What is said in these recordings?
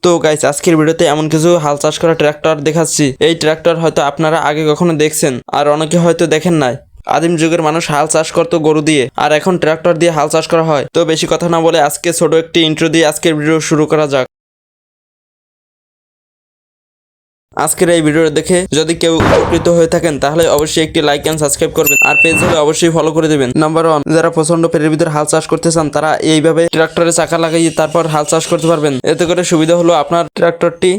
তো গাইস আজকের ভিডিওতে এমন কিছু হাল চাষ করা ট্র্যাক্টর দেখাচ্ছি। এই ট্র্যাক্টর হয়তো আপনারা আগে কখনো দেখছেন আর অনেকে হয়তো দেখেন নাই। আদিম যুগের মানুষ হাল চাষ করতো গরু দিয়ে, আর এখন ট্র্যাক্টর দিয়ে হাল চাষ করা হয়। তো বেশি কথা না বলে আজকে ছোট একটি ইন্ট্রো দিয়ে আজকের ভিডিও শুরু করা যাক। আজকের এই ভিডিও দেখে যদি কেউ উপকৃত হয়ে থাকেন তাহলে অবশ্যই একটি লাইক এন্ড সাবস্ক্রাইব করবেন, আর পেজ হলে অবশ্যই ফলো করে দেবেন। নাম্বার 1, যারা প্রচন্ড পেটের ভিতরে হাল চাষ করতে চান তারা এইভাবে ট্রাক্টরে চাকা লাগিয়ে তারপর হাল চাষ করতে পারবেন। এতে করে সুবিধা হলো আপনার ট্রাক্টরটি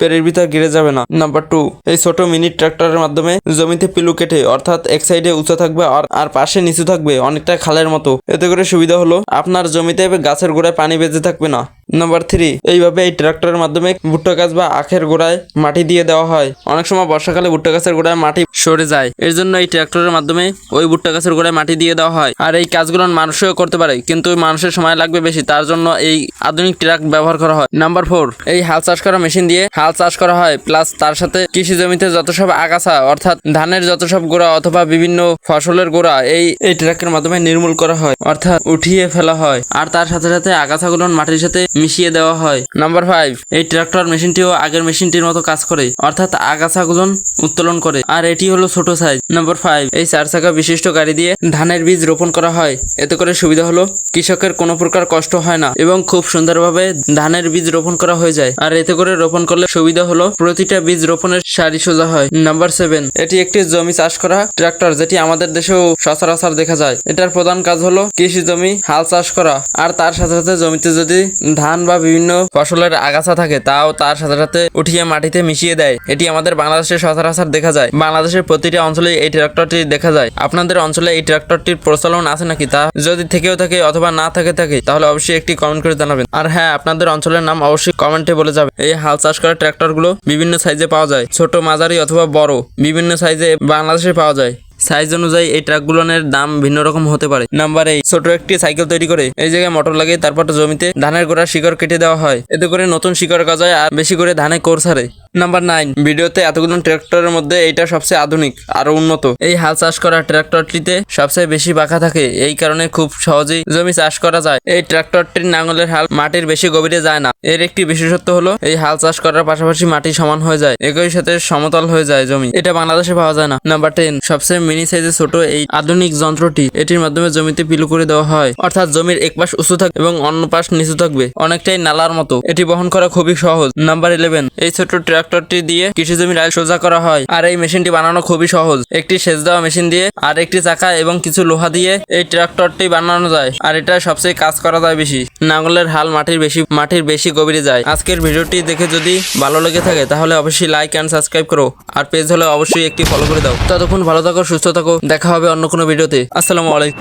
পেরের ভিতর গিরে যাবে না। নাম্বার 2, এই ছোট মিনি ট্রাক্টরের মাধ্যমে জমিতে পিলু কেটে, অর্থাৎ এক সাইডে উঁচু থাকবে আর পাশে নিচু থাকবে, অনেকটা খালের মতো। এতে করে সুবিধা হলো আপনার জমিতে গাছের গোড়ায় পানি বেঁধে থাকবে না। নাম্বার 3, এইভাবে এই ট্রাক্টরের মাধ্যমে ভুট্টা গাছ বা আখের গোড়ায় মাটি দিয়ে দেওয়া হয়। অনেক সময় বর্ষাকালে ভুট্টা গাছের গোড়ায় মাটি সরে যায়, এর জন্য এই ট্রাক্টরের মাধ্যমে ওই ভুট্টা গাছের গোড়ায় মাটি দিয়ে দেওয়া হয়। আর এই কাজগুলো মানুষও করতে পারে, কিন্তু মানুষের সময় লাগবে বেশি, তার জন্য এই আধুনিক ট্রাক ব্যবহার করা হয়। নাম্বার 4, এই হাল চাষ করা মেশিন দিয়ে হাল চাষ করা হয়, প্লাস তার সাথে কৃষি জমিতে যত সব আগাছা, অর্থাৎ ধানের যত সব গোড়া অথবা বিভিন্ন ফসলের গোড়া এই ট্রাকের মাধ্যমে নির্মূল করা হয়, অর্থাৎ উঠিয়ে ফেলা হয়। আর তার সাথে সাথে আগাছাগুলো মাটির সাথে মিশিয়ে দেওয়া হয়। নাম্বার 5, এই ট্রাক্টর মেশিনটিও আগের মেশিনটির মতো কাজ করে, অর্থাৎ আগাছাগুলো উত্তোলন করে, আর এটি হলো ছোট সাইজ। নাম্বার 5, এই 4 চাকা বিশিষ্ট গাড়ি দিয়ে ধানের বীজ রোপণ করা হয়। এতে করে সুবিধা হলো কৃষকের কোনো প্রকার কষ্ট হয় না এবং খুব সুন্দরভাবে ধানের বীজ রোপণ করা হয়ে যায়। আর এতে করে রোপণ করলে সুবিধা হলো প্রতিটা বীজ রোপণের সারি সোজা হয়। নাম্বার 7, এটি একটি জমি চাষ করা ট্রাক্টর, যেটি আমাদের দেশেও সচরাচর দেখা যায়। এটার প্রধান কাজ হলো কৃষি জমি হাল চাষ করা, আর তার সাথে সাথে জমিতে যদি ধান বা বিভিন্ন ফসলের আগাছা থাকে তাও তার সাথে সাথে উঠিয়ে মাটিতে মিশিয়ে দেয়। এটি আমাদের বাংলাদেশে সচরাচর দেখা যায়। বাংলাদেশের প্রতিটা অঞ্চলে এই ট্রাক্টরটি দেখা যায়। আপনাদের অঞ্চলে এই ট্রাক্টরটির প্রচলন আছে নাকি, তা যদি থেকেও থাকে অথবা না থাকে তাহলে অবশ্যই একটি কমেন্ট করে জানাবেন। আর হ্যাঁ, আপনাদের অঞ্চলের নাম অবশ্যই কমেন্টে বলে যাবে। এই হাল চাষ করা ট্রাক্টরগুলো বিভিন্ন সাইজে পাওয়া যায়, ছোট, মাঝারি অথবা বড়, বিভিন্ন সাইজে বাংলাদেশে পাওয়া যায়। সাইজ অনুযায়ী এই ট্রাকগুলোর দাম ভিন্ন রকম হতে পারে। নাম্বার 8, ছোট একটি সাইকেল তৈরি করে এই জায়গায় মোটর লাগিয়ে তারপর জমিতে ধানের গোড়ার শিকড় কেটে দেওয়া হয়। এতে করে নতুন শিকড় গজায় আর বেশি করে ধানে কোর ছাড়ে। নাম্বার 9, ভিডিওতে এতগুলো ট্রাক্টরের মধ্যে এইটা সবচেয়ে আধুনিক আরো উন্নত। এই হাল চাষ করা ট্রাক্টরটিতে সবচেয়ে বেশি পাখা থাকে, এই কারণে খুব সহজেই জমি চাষ করা যায়। এই ট্রাক্টরটির নাঙ্গলের হাল মাটির বেশি গভীরে যায় না। এর একটি বিশেষত্ব হলো এই হাল চাষ করার পাশাপাশি মাটি সমান হয়ে যায়, একই সাথে সমতল হয়ে যায় জমি। এটা বাংলাদেশে পাওয়া যায় না। নাম্বার 10, সবচেয়ে মিনি সাইজে ছোট এই আধুনিক যন্ত্রটি, এটির মাধ্যমে জমিতে পিলু করে দেওয়া হয়, অর্থাৎ জমির এক পাশ উঁচু থাকবে এবং অন্য পাশ নিচু থাকবে, অনেকটাই নালার মতো। এটি বহন করা খুবই সহজ। নাম্বার 11, এই ছোট ট্রাক্টরটি দিয়ে কৃষি জমির আইল সোজা করা হয়, আর এই মেশিনটি বানানো খুবই সহজ। একটি সেচ দেওয়া মেশিন দিয়ে আর একটি চাকা এবং কিছু লোহা দিয়ে এই ট্রাক্টরটি বানানো যায়, আর এটা সবচেয়ে কাজ করা যায় বেশি। নাঙ্গলের হাল মাটির বেশি গভীরে যায়। আজকের ভিডিওটি দেখে যদি ভালো লেগে থাকে তাহলে অবশ্যই লাইক এন্ড সাবস্ক্রাইব করো, আর পেজ হলে অবশ্যই একটি ফলো করে দাও। ততক্ষণ ভালো থাকো, সুস্থ থাকো, দেখা হবে অন্য কোনো ভিডিওতে। আসসালামু আলাইকুম।